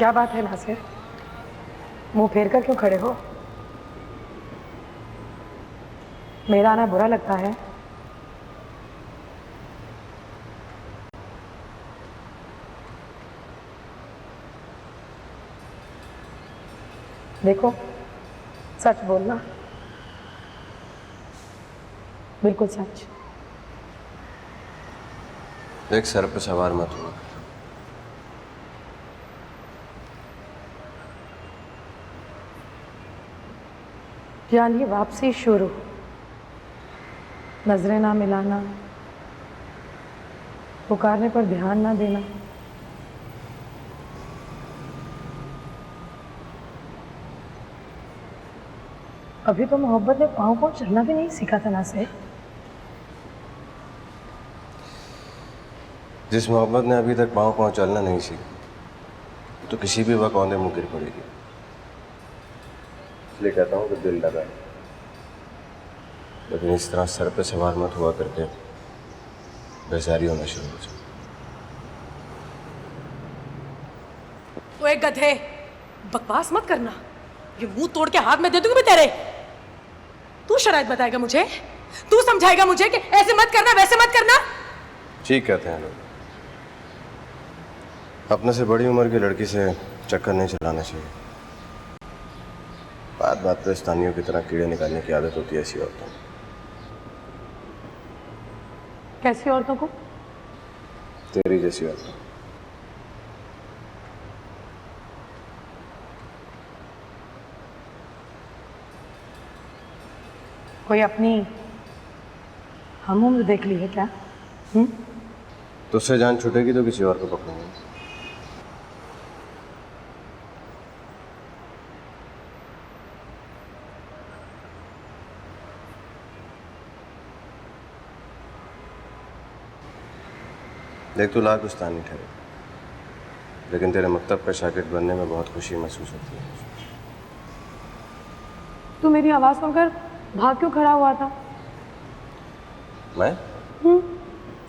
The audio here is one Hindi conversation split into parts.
क्या बात है नासिर, मुंह फेर कर क्यों खड़े हो? मेरा आना बुरा लगता है? देखो, सच बोलना, बिल्कुल सच। देख, सर पे सवार मत हुआ। जानिए, वापसी शुरू, नजरें ना मिलाना, पुकारने पर ध्यान ना देना। अभी तो मोहब्बत ने पाँव पाँव चलना भी नहीं सीखा था नासिर। जिस मोहब्बत ने अभी तक पाँव पाँव चलना नहीं सीखा तो किसी भी वक्त औंधे मुँह गिर पड़ेगी। इसलिए कहता हूँ कि दिल लगा है, लेकिन इस तरह सर पे सवार मत हुआ करके बेजारी होना शुरू हो जाए। तो एक गधे, बकवास मत करना। ये मुंह तोड़ के हाथ में दे दूंगी मैं तेरे। तू शराइत बताएगा मुझे, तू समझाएगा मुझे कि ऐसे मत करना वैसे मत करना। ठीक कहते हैं लोग, अपने से बड़ी उम्र की लड़की से चक्कर नहीं चलाना चाहिए। बात बात पे स्थानियों की तरह कीड़े निकालने की आदत होती है ऐसी औरतों को। कैसी औरतों को? तेरी जैसी औरतों। कोई अपनी हम उम्र देख ली है क्या? तुझसे जान छूटेगी तो किसी और को पकड़ूंगा। देख, तू लाकुस्तानी ठहरे, लेकिन तेरे मकतब का शागिर्द बनने में बहुत खुशी महसूस होती है। तू मेरी आवाज सुनकर भाग क्यों खड़ा हुआ था? मैं?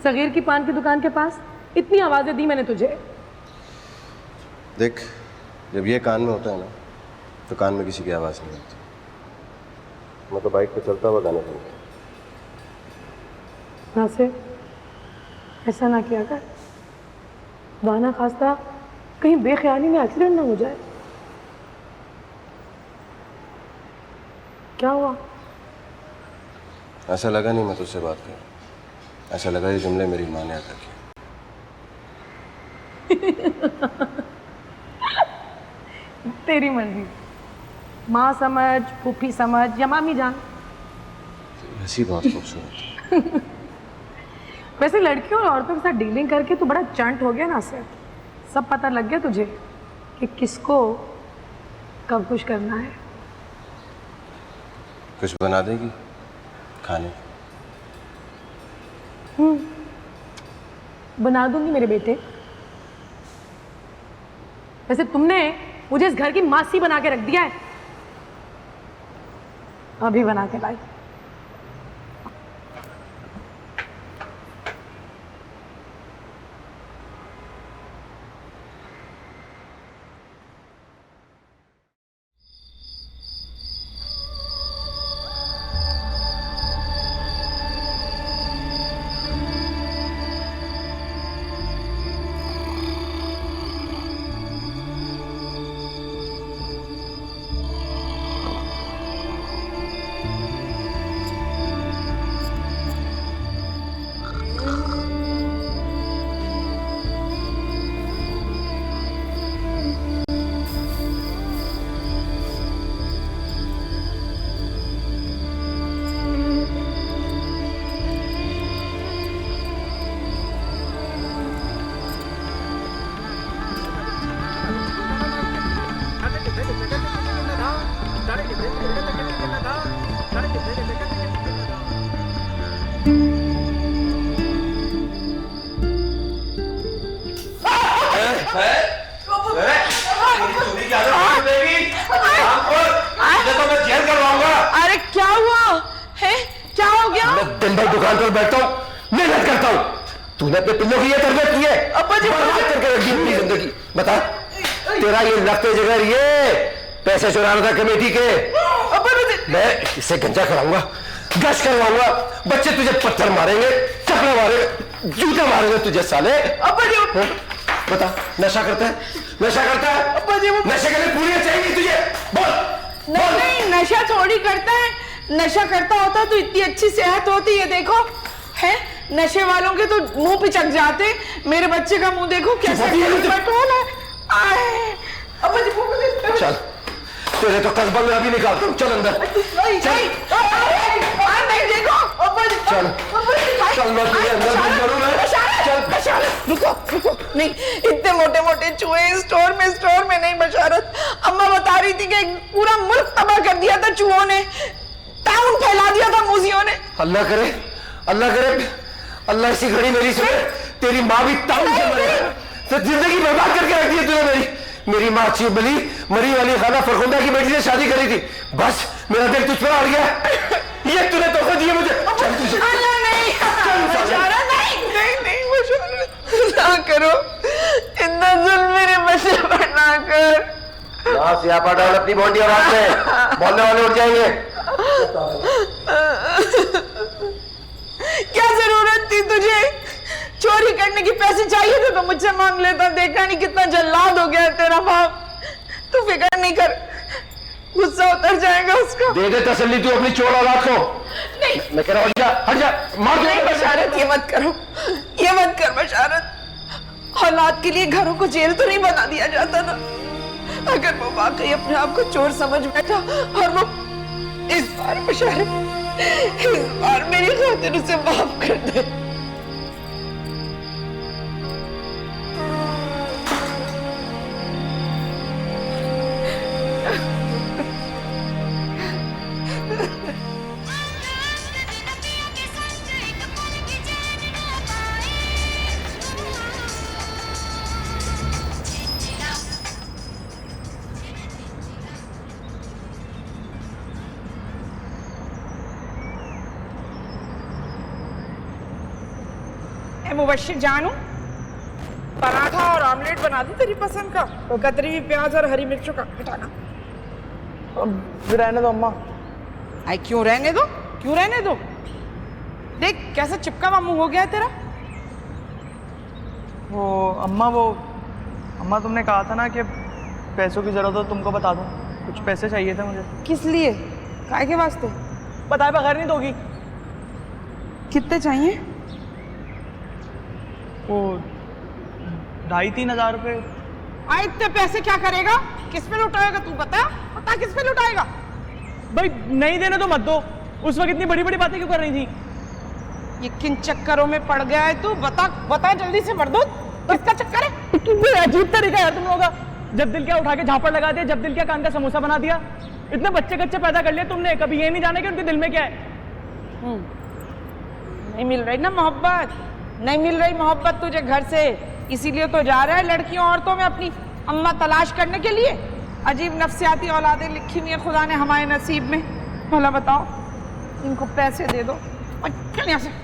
सगीर की पान की दुकान के पास इतनी आवाजें दी मैंने तुझे। देख, जब ये कान में होता है ना तो कान में किसी की आवाज़ नहीं होती। मैं तो बाइक पे चलता हुआ गाने सुनता हूँ। नासिर, ऐसा ना किया कर। वाना खास्ता कहीं बेख्याली में एक्सीडेंट ना हो जाए। क्या हुआ? ऐसा लगा नहीं मैं तुझसे बात कर, ऐसा लगा ये जुमले मेरी माँ ने अदा किए। तेरी मर्जी, माँ समझ, फूफी समझ या मामी जान। ऐसी बहुत खूबसूरत है। वैसे लड़कियों और औरतों के साथ डीलिंग करके तू बड़ा चंट हो गया ना सर। सब पता लग गया तुझे कि किसको कब खुश करना है। कुछ बना देगी खाने? बना दूंगी मेरे बेटे। वैसे तुमने मुझे इस घर की मासी बना के रख दिया है। अभी बना के लाई। अरे क्या हुआ है? क्या हो गया? मैं दिन भर दुकान पर बैठता हूँ, मेहनत करता हूँ। तूने अपने पिल्लों की ये तरबियत की है? अब्बा जी, बर्बाद करके रख दी अपनी जिंदगी। बता, तेरा ये लफ्ते जिगर ये पैसे चुरा रहा था कमेटी के। मैं इससे गंजा कराऊंगा, गश करवाऊंगा, बच्चे तुझे पत्थर मारेंगे, चपड़ा मारेंगे, जूता मारेंगे तुझे साले। अब्बा जी बता, नशा करता है? नशा करता है? अब्बा जी नशे के लिए पूरी चाहिए तुझे? बोल। नहीं, नशा थोड़ी करता है। नशा करता होता तो इतनी अच्छी सेहत होती है। देखो है, नशे वालों के तो मुंह पिचक जाते। मेरे बच्चे का मुंह देखो कैसा बटोल है। अब्बा जी चल, तेरे तो कस्बा में अभी निकालता हूँ। चल अंदर। नहीं देखो अब्बा जी, चल चल, मैं तुझे अंदर बंद करूंगा। बशारत रुको नहीं, इतने मोटे मोटे चूहे स्टोर में नहीं बशारत। अम्मा बता रही थी कि पूरा मुल्क तबाह कर दिया था चूहों ने, ताउन फैला दिया था मूजियों ने। अल्लाह करे, अल्लाह करे, अल्लाह इसी घड़ी मेरी सुने, तेरी माँ भी ताउन से मरे, तो जिंदगी बर्बाद करके रख दी है तूने। मेरी माँ अच्छी बली मरी वाली खाना फरखुंदा की बेटी से शादी करी थी, बस मेरा दिल तुझ पर अड़ गया। ये तूने तोहफा दिए मुझे। चल तुझे ना करो, इतना जुल्म मेरे बच्चे पर ना कर। ना सियापा डाल अपनी बॉडी आवाज में, बोलने वाले उठ जाएंगे। क्या जरूरत थी तुझे? चोरी करने की पैसे चाहिए थे तो मुझसे मांग लेता। देखा नहीं कितना जल्लाद हो गया है तेरा बाप। तू फिक्र नहीं कर, गुस्सा उतर जाएगा उसका। दे दे तसल्ली तू अपनी चोर औलाद को। नहीं, मैं कह रहा हूँ हट जा, मार दे। नहीं बशारत, ये मत करो, ये मत कर बशारत। औलाद के लिए घरों को जेल तो नहीं बना दिया जाता ना। अगर वो वाकई अपने आप को चोर समझ बैठा और वो इस बार बशारत, इस बार मेरी खातिर उसे माफ कर दे। मुबश्शिर जानू, पराठा और ऑमलेट बना दी तेरी पसंद का, और कतरी हुई प्याज और हरी मिर्चों का। हटाना। रहने दो अम्मा। आई क्यों रहने दो, क्यों रहने दो? देख कैसा चिपका हुआ मुंह हो गया है तेरा। अम्मा तुमने कहा था ना कि पैसों की जरूरत हो तुमको बता दूं। कुछ पैसे चाहिए थे मुझे। किस लिए, काय के वास्ते? बताए बगैर नहीं दोगी? कितने चाहिए? वो 2,500-3,000 रुपए। इतने पैसे क्या करेगा? किस पे लुटाएगा तू? बता किस पे लुटाएगा? भाई नहीं देने तो मत दो। उस वक्त इतनी बड़ी बड़ी बातें क्यों कर रही थी? ये किन चक्करों में पड़ गया है तू? बता जल्दी से मर्दूद, किसका चक्कर है? अजीब तरीका है तुम लोगों का। जब दिल क्या उठा के झापड़ लगा दिया, जब दिल क्या कान का समोसा बना दिया। इतने बच्चे कच्चे पैदा कर लिए तुमने, कभी ये नहीं जाना कि उनके दिल में क्या है। नहीं मिल रही ना मोहब्बत, नहीं मिल रही मोहब्बत तुझे घर से, इसीलिए तो जा रहा है लड़कियों औरतों में अपनी अम्मा तलाश करने के लिए। अजीब नफ्सियाती औलादें लिखी हुई है खुदा ने हमारे नसीब में। भला बताओ, इनको पैसे दे दो और चल यहाँ से।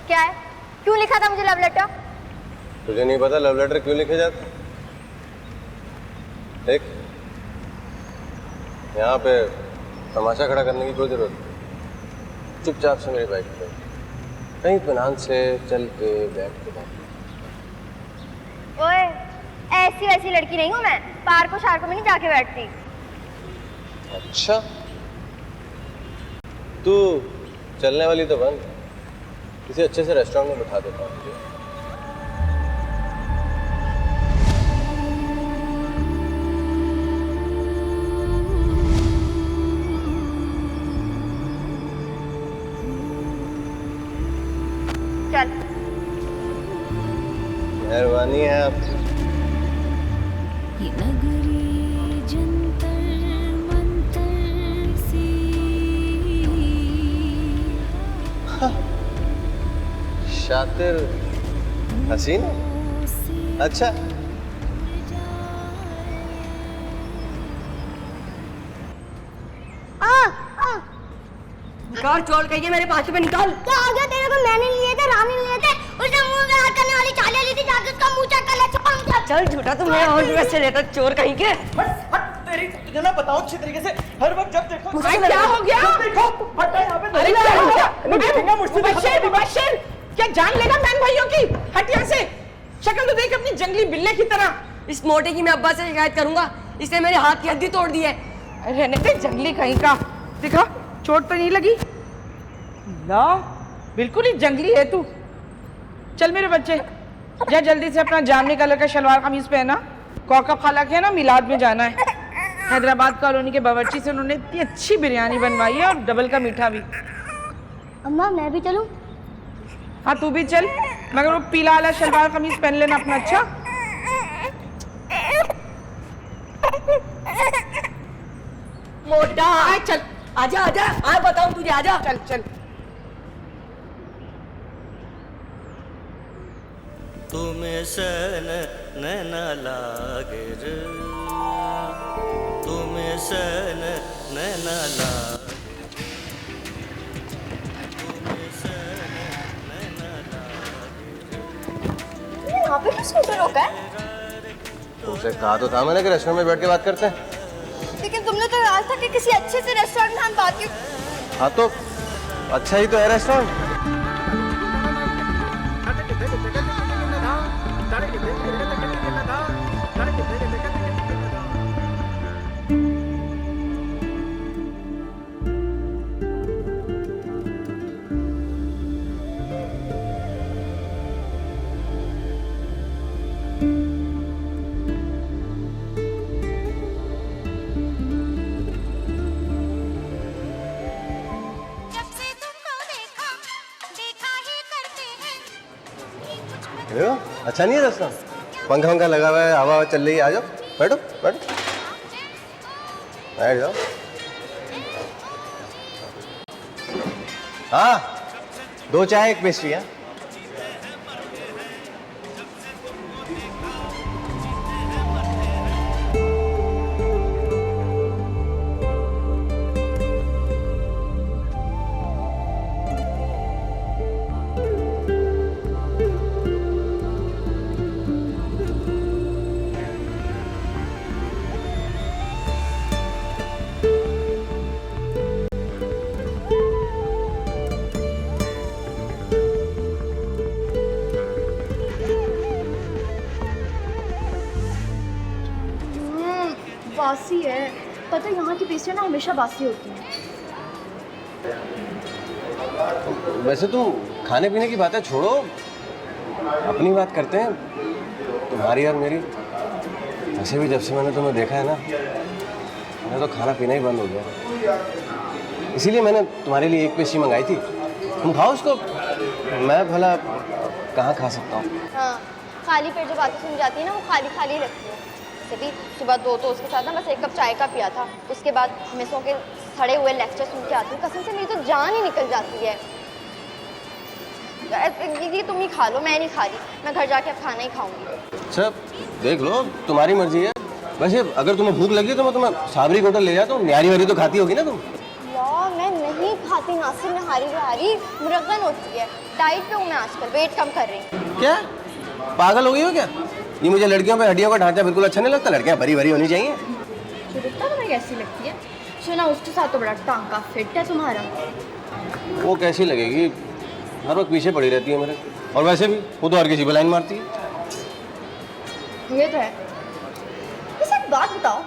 क्या है? क्यों लिखा था मुझे लव लेटर? तुझे नहीं पता लव लेटर क्यों लिखे जाते? देख, यहाँ पे तमाशा खड़ा करने की कोई जरूरत नहीं। चुपचाप से मेरी बाइक पे कहीं इत्मीनान से चल के बैठ के बात। ओए, ऐसी वैसी लड़की नहीं हूँ मैं, पार्क और शार्क में नहीं जाके बैठती। अच्छा, तू चलने वाली तो बन, किसी अच्छे से रेस्टोरेंट में बिठा देता हूँ तुझे। चल। मेहरबानी है आपकी। ये नगरी शातिर हसीन, अच्छा। निकाल चोर कहिए मेरे पास में निकाल। क्या आ गया तेरे को? मैंने लिए थे, रानी ने लिए थे। उसने मुंह में हाथ करने वाली चालियां ली थी, जाके उसका मुंह चेक कर ले। चल झूठा तू मेरे होश में से लेता चोर कहीं के। बस हट तेरी, तुझे मैं बताऊं अच्छी तरीके से, हर वक्त जब देखो मुझे क्या हो गया? जब देखो हट यहाँ पे। अरे क्या हो गया? मैं देखूंगा मुझसे। मुबश्शिर, क्या जान लेगा बहन भाइयों की? हट यहाँ से। शक्ल तो देख अपनी जंगली बिल्ले की तरह। इस मोटे की मैं अब्बा से शिकायत करूंगा, इसने मेरे हाथ की हड्डी तोड़ दी है। रहने दे जंगली कहीं का। दिखा चोट तो नहीं लगी? ला बिल्कुल ही जंगली है तू। चल मेरे बच्चे जा जल्दी से अपना जामनी कलर का शलवार कमीज पहना। कौका खाला के ना मिलाद में जाना है। हैदराबाद कॉलोनी के बावर्ची से उन्होंने इतनी अच्छी बिरयानी बनवाई है और डबल का मीठा भी। अम्मा मैं भी चलूं? हाँ तू भी चल, मगर वो पीला वाला शलवार कमीज पहन लेना अपना। अच्छा मोटा चल आजा आजा, आ बताऊं तुझे, आजा। चल चल। तुम्हें सन नैना लागे रे, तुम्हें सन नैना लागे, तुम्हें सन नैना लागे। यहाँ पे किस स्कूटर रोका है? तुमसे कहा तो था मैंने कि रेस्टोरेंट में बैठ के बात करते हैं। लेकिन तुमने तो कहा था कि किसी अच्छे से रेस्टोरेंट में हम बात की। हाँ तो अच्छा ही तो है रेस्टोरेंट। अच्छा नहीं है रास्ता? पंखा वंखा लगा हुआ है, हवा चल रही है। आ जाओ, बैठो बैठो, बैठ जाओ। हाँ 2 चाय 1 पेस्ट्री है। बासी है, पता है यहाँ की पेस्ट्री ना हमेशा बासी होती है। वैसे तुम खाने पीने की बातें छोड़ो, अपनी बात करते हैं। तुम्हारी और मेरी। वैसे भी जब से मैंने तुम्हें देखा है ना, मेरा तो खाना पीना ही बंद हो गया। इसीलिए मैंने तुम्हारे लिए 1 पेस्ट्री मंगाई थी। तुम खाओ उसको, मैं भला कहाँ खा सकता हूँ। हाँ, खाली पेट जो बातें सुन जाती है ना, वो खाली खाली लगती है। भी सुबह 2 टोस्ट के साथ ना बस 1 कप चाय का पिया था। उसके बाद मिसों के सड़े हुए लेक्चर सुन के आती हूँ, कसम से मेरी तो जान ही निकल जाती है। ये तुम ही खा लो, मैं नहीं खा रही। मैं घर जाके अब खाना ही खाऊंगी। अच्छा देख लो, तुम्हारी मर्जी है। वैसे अगर तुम्हें भूख लगी तो मैं तुम्हें साबरी होटल ले जाता हूँ। न्यारी वारी तो खाती होगी ना तुम? यार मैं नहीं खाती नासिर, में हारी बिहारी मुरगन होती है। डाइट पे हूँ मैं आजकल, वेट कम कर रही हूँ। क्या पागल हो गई हो क्या? ये मुझे लड़कियों पे हड्डियों का ढांचा बिल्कुल अच्छा नहीं लगता। लड़कियां भरी भरी होनी चाहिए। चुरुकता तुम्हें कैसी लगती है? सुना उसके साथ तो बड़ा टांका फिट है तुम्हारा। वो कैसी लगेगी? हर वक्त पीछे पड़ी रहती है मेरे। और वैसे भी वो तो हर किसी को लाइन मारती है। ये तो है। बस एक बात बताओ,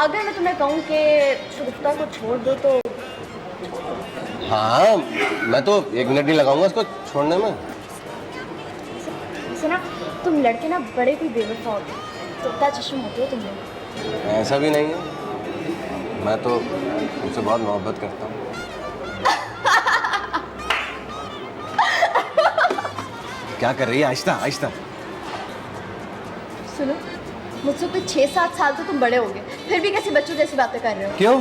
अगर मैं तुम्हें कहूँ कि चुरुकता को छोड़ दो तो? हाँ मैं तो 1 मिनट नहीं लगाऊंगा इसको छोड़ने में। ना तुम लड़के ना बड़े कोई बेवफा होते, तोता चश्म होते हो तुम लोग। ऐसा भी नहीं है, मैं तो तुमसे बहुत मोहब्बत करता हूँ। क्या कर रही है? आहिस्ता आहिस्ता। सुनो, मुझसे कोई 6-7 साल तो तुम बड़े होगे, फिर भी कैसे बच्चों जैसी बातें कर रहे हो? क्यों?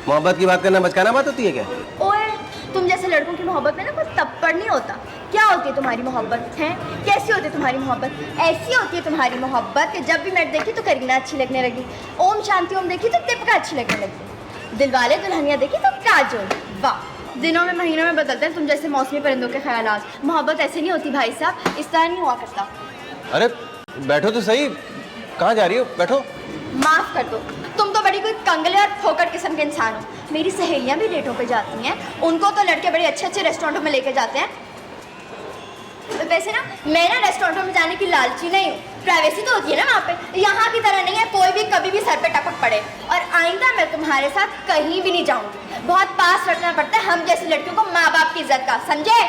मोहब्बत की बात करना बचकाना बात होती है क्या? ओए तुम जैसे लड़कों की मोहब्बत में ना कोई तप्पड़ नहीं होता। क्या होती है तुम्हारी मोहब्बत है? कैसी होती है तुम्हारी मोहब्बत? ऐसी होती है तुम्हारी मोहब्बत कि जब भी मैट देखी तो करीना अच्छी लगने लगी, ओम शांति ओम देखी तो तिपका अच्छी लगने लगी, दिलवाले दुल्हनिया देखी तो काजोल। वाह, दिनों में महीनों में बदलते हैं तुम जैसे मौसमी परिंदों के ख्यालात। मोहब्बत ऐसे नहीं होती भाई साहब, इस तरह नहीं हुआ करता। अरे बैठो तो सही, कहाँ जा रही हो? बैठो। माफ कर दो, तुम तो बड़ी कोई कंगले और फोकट किस्म के इंसान हो। मेरी सहेलियां भी डेटों पे जाती हैं, उनको तो लड़के बड़े अच्छे अच्छे रेस्टोरेंटों में लेके जाते हैं। वैसे ना मैं ना रेस्टोरेंटों में जाने की लालची नहीं हूँ, प्राइवेसी तो होती है ना वहाँ पे। यहाँ की तरह नहीं है कोई भी कभी भी सर पे टपक पड़े। और आइंदा मैं तुम्हारे साथ कहीं भी नहीं जाऊँगी। बहुत पास रखना पड़ता है हम जैसी लड़कियों को माँ बाप की इज्जत का, समझे?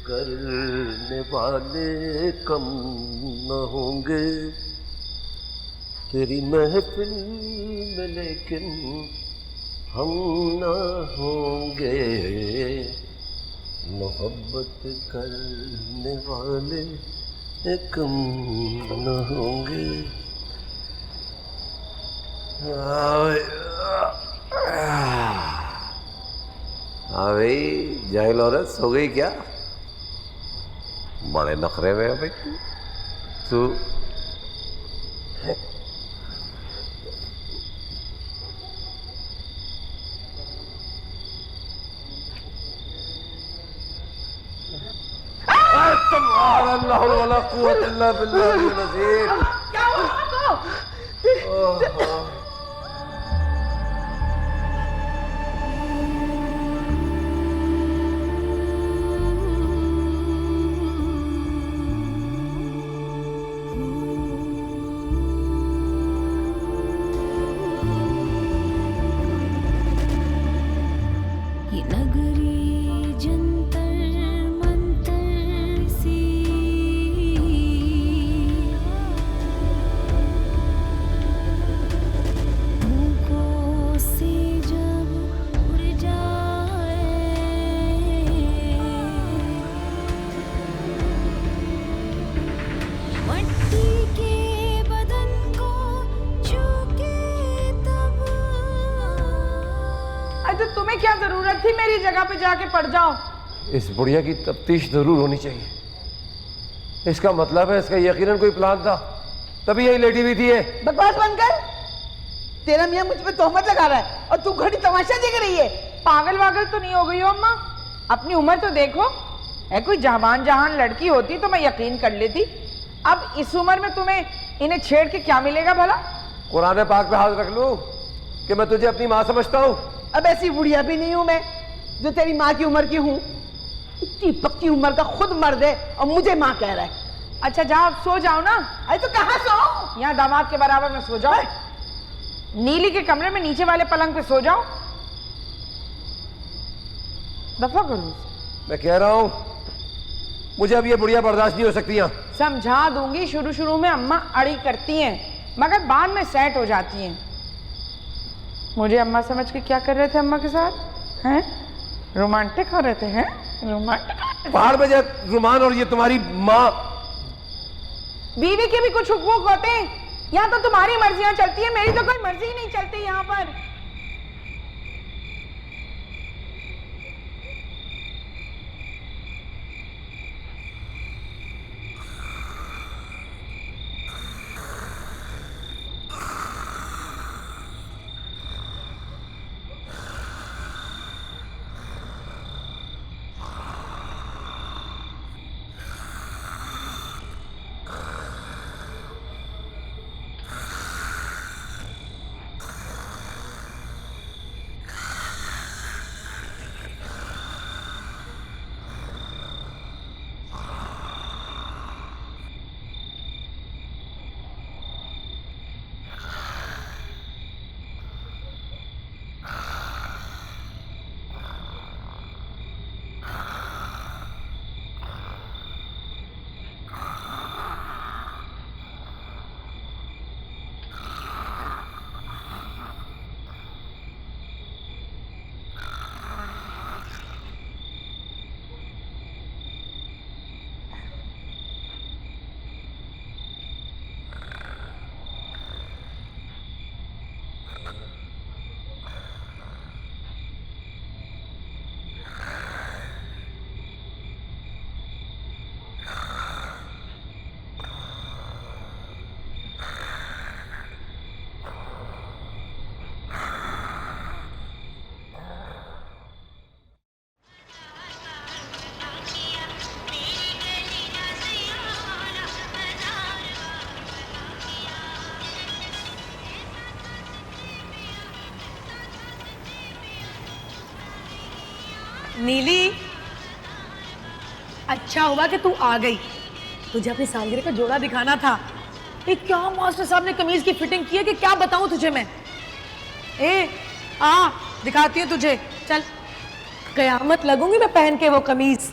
करने वाले कम न होंगे तेरी महफिल में, लेकिन हम न होंगे। मोहब्बत करने वाले कम न होंगे। हाँ भाई, जाहिल औरत सो गई क्या? बड़े नखरे में है भाई तू। अल्लाह वला कुव्वत इल्ला बिल्लाहिल अज़ीम। क्या हुआ आपको? तुम्हें क्या जरूरत थी मेरी जगह पे जाके पड़ जाओ? इस बुढ़िया की तफ्तीश जरूर होनी चाहिए। इसका मतलब है इसका यकीनन कोई प्लान था, तभी यही लेटी हुई थी ये। बकवास बंद कर। तेरा मियाँ मुझ पे तोहमत लगा रहा है और तू घड़ी तमाशा देख रही है। पागल वागल तो नहीं हो गई हो अम्मा? अपनी उम्र तो देखो। है कोई जवान जहान लड़की होती तो मैं यकीन कर लेती। अब इस उम्र में तुम्हें इन्हें छेड़ के क्या मिलेगा भला? कुरान पाक पे हाथ रख लूं कि मैं तुझे अपनी माँ समझता हूँ। अब ऐसी बुढ़िया भी नहीं हूं मैं जो तेरी माँ की उम्र की हूँ। इतनी पक्की उम्र का खुद मर्द है और मुझे माँ कह रहा है। अच्छा जाओ अब सो जाओ ना। अरे तो कहाँ सो? यहाँ दामाद के बराबर में सो जाओ। नीली के कमरे में नीचे वाले पलंग पे सो जाओ। दफा करो। मैं कह रहा हूँ मुझे अब ये बुढ़िया बर्दाश्त नहीं हो सकती। यहाँ समझा दूंगी। शुरू शुरू में अम्मा अड़ी करती हैं मगर बाद में सेट हो जाती हैं। मुझे अम्मा समझ के क्या कर रहे थे अम्मा के साथ? हैं? रोमांटिक हो रहे थे? हैं? रोमांटिक? पहाड़ में जा रुमान और ये तुम्हारी माँ। बीवी के भी कुछ हुकूक होते हैं। यहाँ तो तुम्हारी मर्जियां चलती है, मेरी तो कोई मर्जी ही नहीं चलती यहाँ पर। नीली, अच्छा हुआ कि तू आ गई। तुझे अपनी सालगिरह का जोड़ा दिखाना था। ये क्या मास्टर साहब ने कमीज की फिटिंग की है कि क्या बताऊं तुझे मैं। दिखाती हूँ तुझे, चल। कयामत लगूंगी मैं पहन के वो कमीज।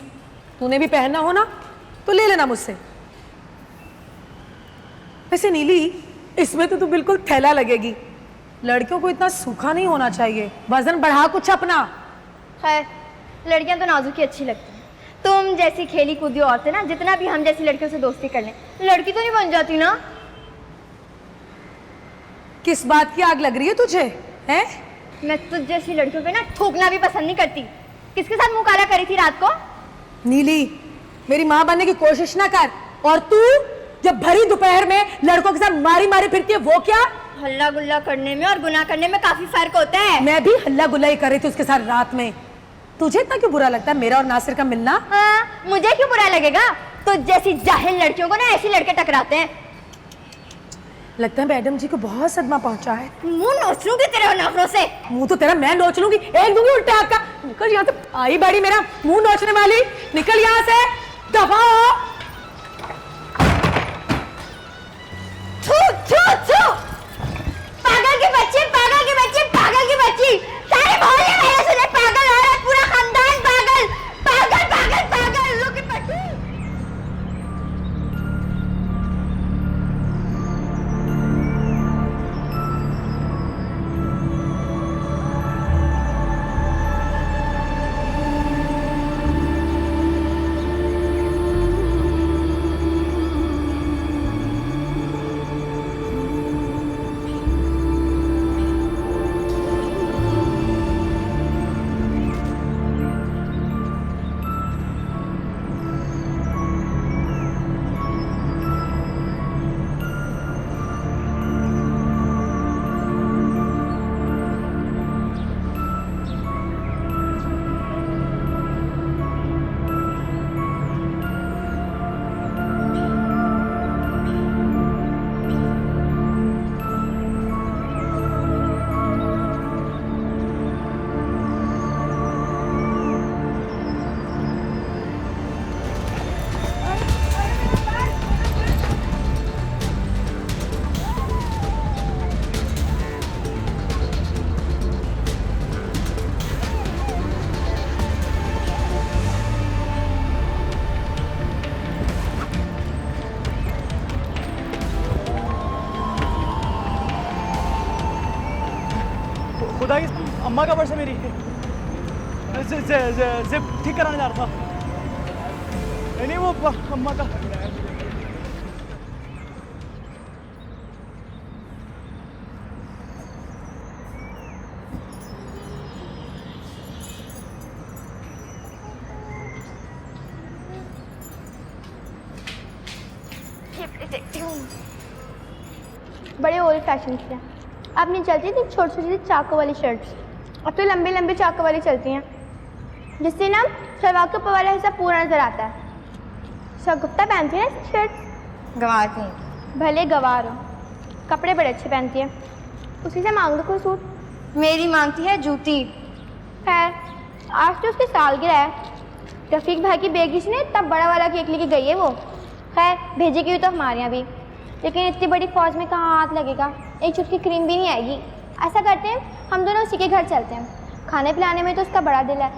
तूने भी पहनना हो ना तो ले लेना मुझसे। वैसे नीली, इसमें तो तू बिल्कुल थैला लगेगी। लड़कियों को इतना सूखा नहीं होना चाहिए, वजन बढ़ा कुछ अपना। खैर, लड़कियां तो नाजुक ही अच्छी लगती हैं। तुम जैसी खेली कूदी औरतें ना, जितना भी हम जैसी लड़कियों से दोस्ती कर लें, लड़की तो नहीं बन जाती ना। किस बात की आग लग रही है तुझे, हैं? मैं तुझ जैसी लड़कियों पे ना थूकना भी पसंद नहीं करती। किसके साथ मुंह काला करी थी रात को? नीली, मेरी माँ बनने की कोशिश ना कर। और तू जब भरी दोपहर में लड़कों के साथ मारी मारी फिरती है, वो क्या? हल्ला गुल्ला करने में और गुनाह करने में काफी फर्क होता है। मैं भी हल्ला गुल्ला ही कर रही थी उसके साथ रात में। तुझे इतना क्यों बुरा लगता है मेरा और नासिर का मिलना? हाँ, मुझे क्यों बुरा लगेगा? तो जैसी जाहिल लड़कियों को ना ऐसी लड़के टकराते हैं। लगता है मैडम जी को बहुत सदमा पहुंचा है। मुंह नोच लूंगी तेरे नाखूनों से। मुंह तो तेरा मैं नोच लूंगी, एक दूंगी उल्टे हाथ का। निकल यहाँ से, आई बड़ी मेरा मुंह नोचने वाली। निकल यहाँ से, दफा हो। थू थू थू, पागल की बच्ची, पागल की बच्ची, पागल की बच्ची। सारे मोहल्ले में सुने पागल औरत, पूरा खानदान पागल, पागल पागल पागल। Look at Pattu. खुदा की अम्मा का पर्स है मेरी। जिप ठीक कराने जा रहा था। नहीं वो अम्मा का। बड़े ओल्ड फैशन के हैं। अब नहीं चलती थी छोटी छोटी चाकों वाली शर्ट्स, अब तो लंबी लंबी चाकों वाली चलती हैं, जिससे ना सलवार के ऊपर वाला हिस्सा पूरा नजर आता है। शगुफ्ता पहनती है ना शर्ट। गंवार नहीं, भले गवार हो, कपड़े बड़े अच्छे पहनती है। उसी से मांग दो कोई सूट। मेरी मांगती है जूती। खैर, आज तो उसकी सालगिरह है। रफीक भाई की बेगी से ने इतना बड़ा वाला केक लेके गई है वो। खैर, भेजेगी भी तो हमारे यहाँ भी, लेकिन इतनी बड़ी फौज में कहाँ हाथ लगेगा। एक चुटकी क्रीम भी नहीं आएगी। ऐसा करते हैं, हम दोनों उसी के घर चलते हैं। खाने पिलाने में तो उसका बड़ा दिल है।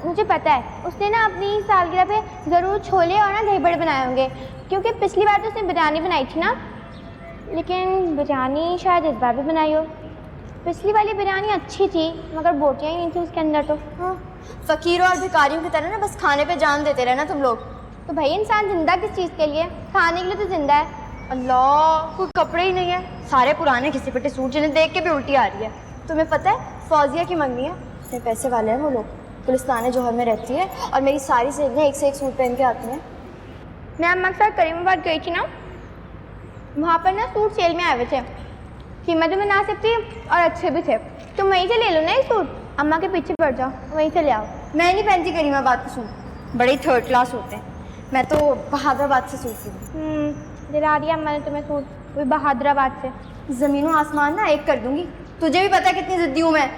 मुझे पता है उसने ना अपनी सालगिरह पे ज़रूर छोले और ना दही बड़े बनाए होंगे, क्योंकि पिछली बार तो उसने बिरयानी बनाई थी ना। लेकिन बिरयानी शायद इस बार भी बनाई हो। पिछली वाली बिरयानी अच्छी थी, मगर बोटियाँ ही नहीं थी उसके अंदर। तो हाँ, फ़कीरों और भिखारियों की तरह ना बस खाने पे जान देते रहना तुम लोग। तो भाई इंसान जिंदा किस चीज़ के लिए? खाने के लिए तो जिंदा है। अल्लाह, कोई कपड़े ही नहीं है, सारे पुराने घिसे पिटे सूट जिन्हें देख के भी उल्टी आ रही है। तुम्हें पता है फौजिया की मंगनी है, इतने पैसे वाले हैं वो लोग। पुलिस थाने जौहर में रहती है और मेरी सारी सहेलियाँ एक से एक सूट पहन के आती हैं। मैं अम्मा के साथ करीमाबाद गई थी ना, वहाँ पर ना सूट सेल में आए हुए थे। कीमतें में ना सकती और अच्छे भी थे। तुम वहीं से ले लो ना एक सूट, अम्मा के पीछे पड़ जाओ, वहीं से ले आओ। मैं नहीं पहनती करीमाबाद के सूट, बड़े थर्ड क्लास होते हैं। मैं तो बहादुराबाद से सूट लूँगी। दिला दिया अम्मा ने तुम्हें सूट, वही बहादुराबाद से। ज़मीनों आसमान ना एक कर दूंगी। तुझे भी पता है कितनी ज़िद्दी हूँ मैं।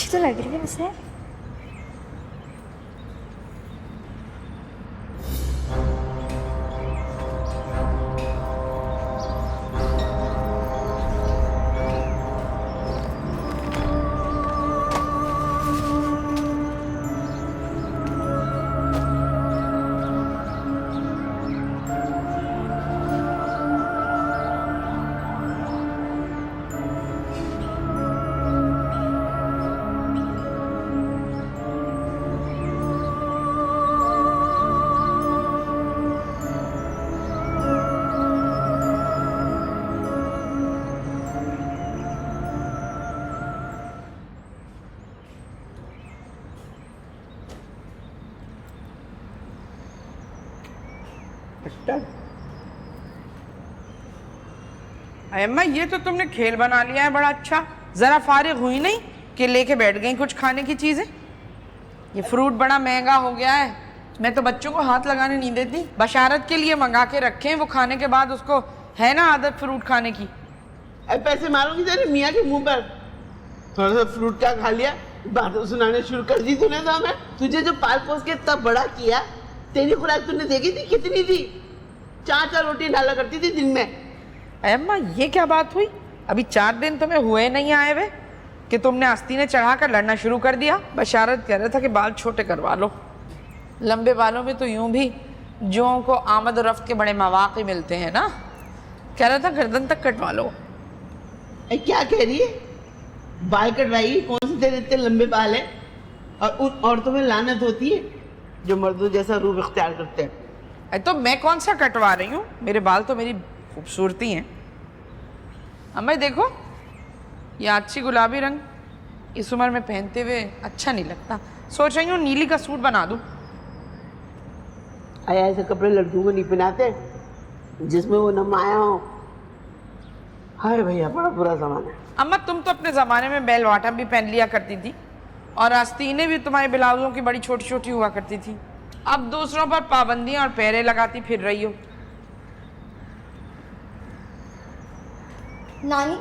अच्छी तो लग रही है वैसे। अम्मा ये तो तुमने खेल बना लिया है बड़ा अच्छा। जरा फारिग हुई नहीं कि लेके बैठ गई कुछ खाने की चीजें। ये फ्रूट बड़ा महंगा हो गया है, मैं तो बच्चों को हाथ लगाने नहीं देती। बशारत के लिए मंगा के रखे, वो खाने के बाद उसको है ना आदत फ्रूट खाने की। अब पैसे मारूंगी तेरे मियाँ के मुंह पर। थोड़ा सा फ्रूट का खा लिया, बातें सुनाने शुरू कर दी तूने। तो हमें तुझे जो पाल पोस के तब बड़ा किया, तेरी खुराक तूने देखी थी कितनी थी? 4 रोटी डाला करती थी दिन में। अम्मा ये क्या बात हुई? अभी 4 दिन तुम्हें हुए नहीं आए हुए कि तुमने आस्ती ने चढ़ा कर लड़ना शुरू कर दिया। बशारत कह रहा था कि बाल छोटे करवा लो। लंबे बालों में तो यूं भी जों को आमद और रफ्त के बड़े मौके मिलते हैं ना। कह रहा था गर्दन तक कटवा लो। क्या कह रही है? बाल कटवाई? कौन से तेरे इतने लंबे बाल है? और उन औरतों में लानत होती है जो मर्दों जैसा रूप इख्तियार करते हैं। तो मैं कौन सा कटवा रही हूँ? मेरे बाल तो मेरी खूबसूरती हैं। अम्मा देखो, ये अच्छी गुलाबी रंग इस उम्र में पहनते हुए अच्छा नहीं लगता। सोच रही हूँ नीली का सूट बना दूँ। ऐसे कपड़े लड़कियों को नहीं पहनाते जिसमें वो नमाया हो। हाय भैया, बड़ा बुरा जमाना है। अम्मा तुम तो अपने ज़माने में बेल बॉटम भी पहन लिया करती थी, और आस्तीनें भी तुम्हारे ब्लाउजों की बड़ी छोटी छोटी हुआ करती थी। अब दूसरों पर पाबंदियां और पैरे लगाती फिर रही हो। नानी,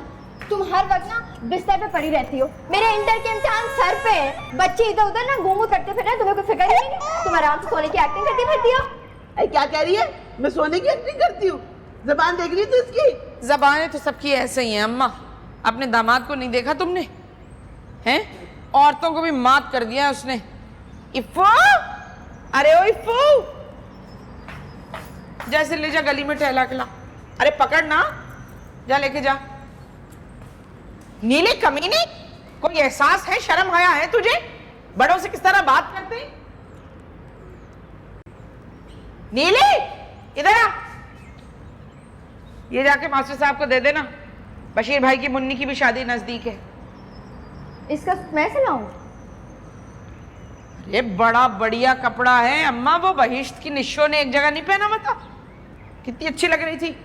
तुम हर वक्त ना बिस्तर पे पड़ी रहती हो। मेरे इंटर के इम्तिहान सर पे है, बच्चे इधर उधर ना घूमू करते फिर रहे, तुम्हें कोई फिक्र ही नहीं। तुम आराम से सोने की एक्टिंग करती फिरती हो। क्या कह रही है? मैं सोने की एक्टिंग करती हूँ? जबान देख रही थी इसकी? जबानें तो सबकी ऐसे ही हैं अम्मा। अपने दामाद को नहीं देखा तुमने? हैं? औरतों को भी मात कर दिया है उसने। इफ़ो, अरे ओ इफ़ो, जैसे ले जा गली में टहला खिला। अरे पकड़ ना, जा लेके जा। नीले कमीने, कोई एहसास है, शर्म हया है तुझे? बड़ों से किस तरह बात करते हैं? नीले इधर आ, ये जाके मास्टर साहब को दे देना। बशीर भाई की मुन्नी की भी शादी नजदीक है। इसका मैं सिलाऊं? ये बड़ा बढ़िया कपड़ा है अम्मा, वो बहिश्त की निशो ने एक जगह नहीं पहना, बता कितनी अच्छी लग रही थी।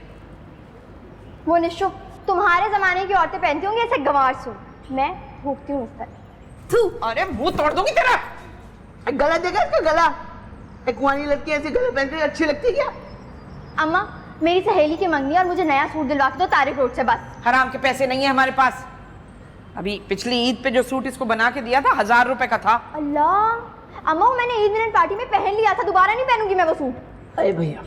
वो निशो तुम्हारे जमाने की औरतें पहनती होंगी ऐसे गंवार सूट, मैं भूखती हूँ इस पर। अरे मुंह तोड़ दूंगी तेरा। गला देखा इसका गला? एक कुंवारी लड़की ऐसे गला पहनती अच्छी लगती है क्या? अम्मा, मेरी सहेली की मंगनी और मुझे नया सूट दिलवा के दो तारिक रोड से बस। हराम के पैसे नहीं है हमारे पास। अभी पिछली ईद पे जो सूट इसको बना के दिया था 1000 रुपए का था। अल्लाह अम्मा, वो मैंने ईद मिलन पार्टी में पहन लिया था, दोबारा नहीं पहनूंगी मैं वो सूट। अरे भैया,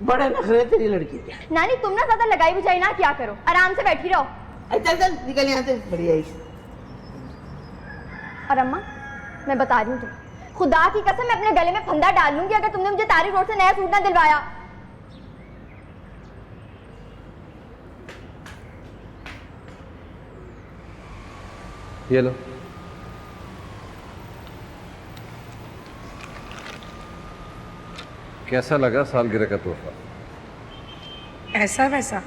बड़े नखरे तेरी लड़की के। नानी तुम ना ज्यादा लगाई बुझाई ना क्या करो, आराम से बैठी रहो। चल चल निकल यहाँ से, बढ़िया ही। और अम्मा मैं बता रही हूँ तुम्हें, खुदा की कसम मैं अपने गले में फंदा डाल लूंगी अगर तुमने मुझे तारिक रोड से नया सूट ना दिलवाया। ये लो। कैसा लगा सालगिरह का तोहफा? ऐसा वैसा?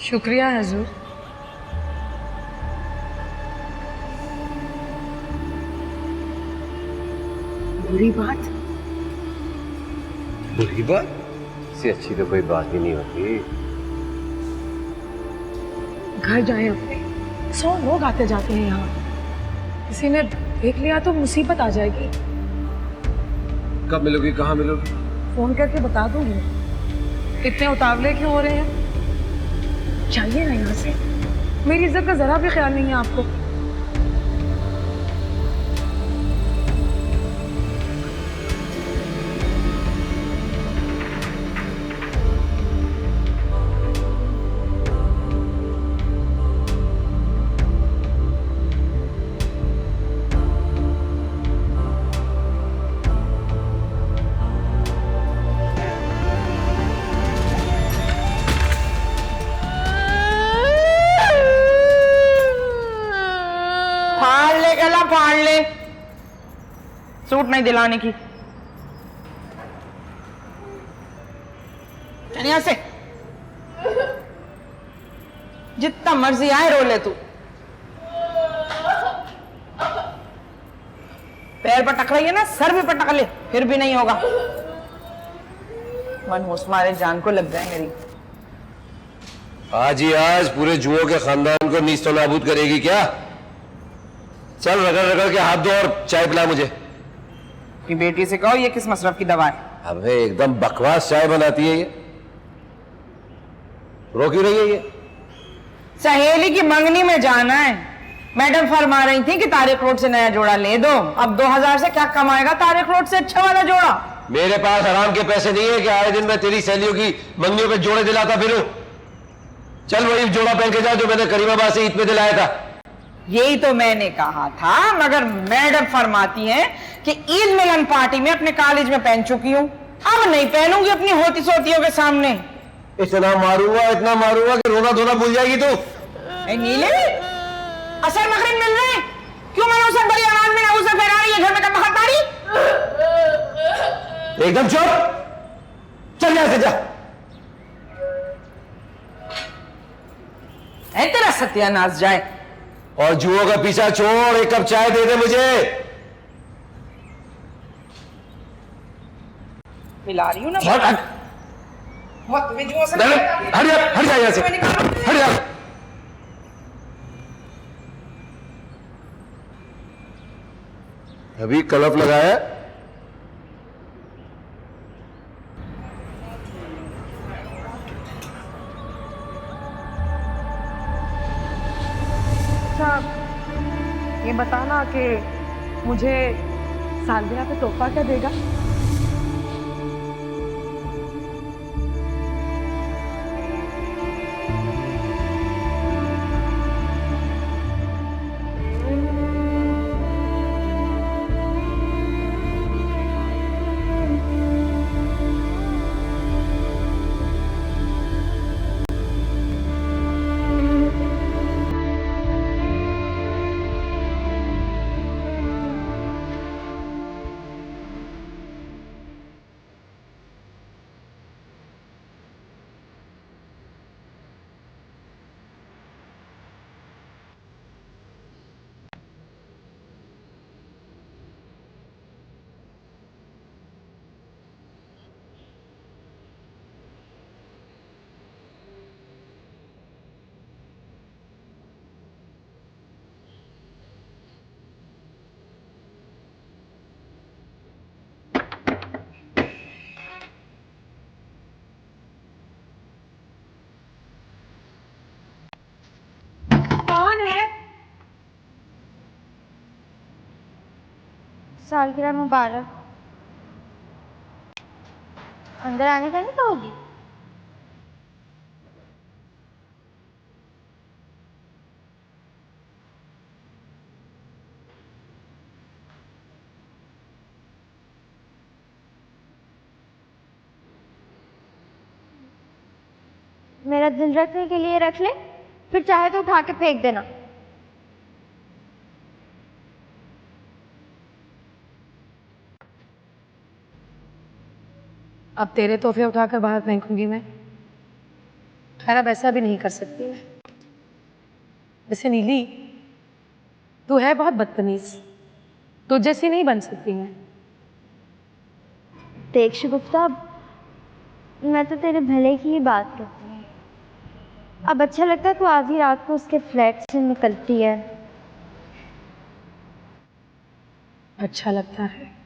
शुक्रिया हजूर। बुरी बात? बुरी बात? इससे अच्छी तो कोई बात ही नहीं होती। घर जाए अपने, 100 लोग आते जाते हैं यहाँ, किसी ने देख लिया तो मुसीबत आ जाएगी। कब मिलोगी, कहाँ मिलोगी? फोन करके बता दूंगी। इतने उतावले क्यों हो रहे हैं? चाहिए ना यहाँ से। मेरी इज्जत का जरा भी ख्याल नहीं है आपको। फाड़ ले गला, फाड़ ले, सूट नहीं दिलाने की। चल यहां से, जितना मर्जी आए रो ले तू। पैर पटक रही है ना, सर भी पटक ले, फिर भी नहीं होगा। मन होश मारे जान को लग जाए मेरी। आज ही आज पूरे जुओं के खानदान को नीस्तो नाबूद करेगी क्या? चल रगड़ रगड़ के हाथ दो और चाय पिला मुझे। कि बेटी से कहो ये किस मसरफ की दवा है। अबे एकदम बकवास चाय बनाती है ये। रो क्यों रही है ये? सहेली की मंगनी में जाना है। मैडम फरमा रही थी कि तारिक रोड से नया जोड़ा ले दो। अब 2000 से क्या कमाएगा तारिक रोड से अच्छा वाला जोड़ा? मेरे पास हराम के पैसे नहीं है कि आए दिन मैं तेरी सहेलियों की मंगनियों पे जोड़े दिलाता फिरूं। चल वही जोड़ा पहन के जा जो मैंने करीमाबाद से ईद पे दिलाया था। यही तो मैंने कहा था, मगर मैडम फरमाती हैं कि ईद मिलन पार्टी में अपने कॉलेज में पहन चुकी हूं, अब नहीं पहनूंगी अपनी होती सोतियों के सामने। इतना मारूंगा कि रोना धोना भूल जाएगी तू। नीले असर मगरिब मिल रहे, क्यों मैंने उसे बड़ी आवाज में उसे फहरा रही है घर में कब खत रही? एकदम चुप, चल यहां से जा। तेरा सत्यानाश जाए। और जुओं का पीछा छोड़, एक कप चाय दे दे मुझे। पिला रही हूं ना। हट जा यहां से, हट जा। अभी कलफ लगाया। ये बताना कि मुझे सालगिरह पे तोहफा क्या देगा? सालगिरह मुबारक। अंदर आने का नहीं कहोगी? मेरा दिल रखने के लिए रख ले, फिर चाहे तो उठा के फेंक देना। अब तेरे तोहफे उठाकर बाहर फेंकूंगी मैं? खैर अब ऐसा भी नहीं कर सकती मैं। वैसे नीली, तू है बहुत बदतमीज, तुझ जैसी नहीं बन सकती मैं। देख शगुफ्ता, मैं तो तेरे भले की ही बात करती हूँ। अब अच्छा लगता है तू आधी रात को उसके फ्लैट से निकलती है। अच्छा लगता है,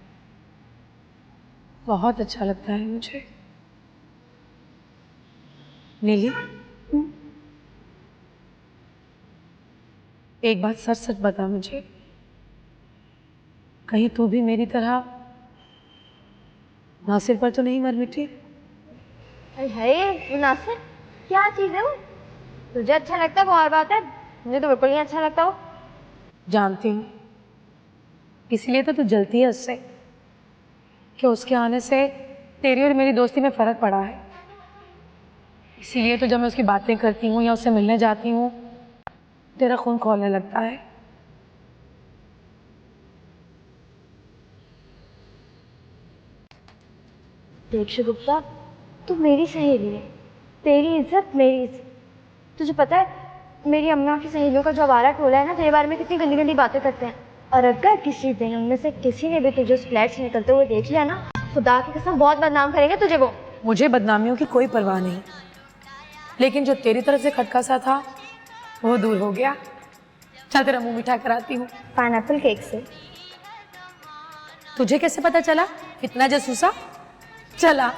बहुत अच्छा लगता है मुझे। नीली, एक बात सच सच बता मुझे, कहीं तू भी मेरी तरह नासिर पर तो नहीं मर मिटी? है नासिर, क्या चीज़ है वो? तुझे अच्छा लगता है वो और बात है, मुझे तो बिल्कुल नहीं अच्छा लगता वो। जानती हूँ, इसीलिए तो तू जलती है उससे कि उसके आने से तेरी और मेरी दोस्ती में फ़र्क पड़ा है। इसीलिए तो जब मैं उसकी बातें करती हूँ या उससे मिलने जाती हूँ तेरा खून खौलने लगता है। देख शगुफ्ता, तू मेरी सहेली है, तेरी इज्जत मेरी इज्जत। तुझे पता है मेरी अम्मा की सहेलियों का जो आवारा टोला है ना, तेरे बारे में कितनी गंदी गंदी बातें करते हैं। और अगर किसी दिन उनमें से किसी ने भी तुझे उस फ्लैट से निकलते हुए देख लिया ना, खुदा की कसम बहुत बदनाम करेंगे तुझे वो। मुझे बदनामियों की कोई परवाह नहीं, लेकिन जो तेरी तरफ से खटका सा था वो दूर हो गया। चल तेरा मुंह मीठा कराती हूँ। पाइनएप्पल केक से। तुझे कैसे पता चला? इतना जासूसा? चला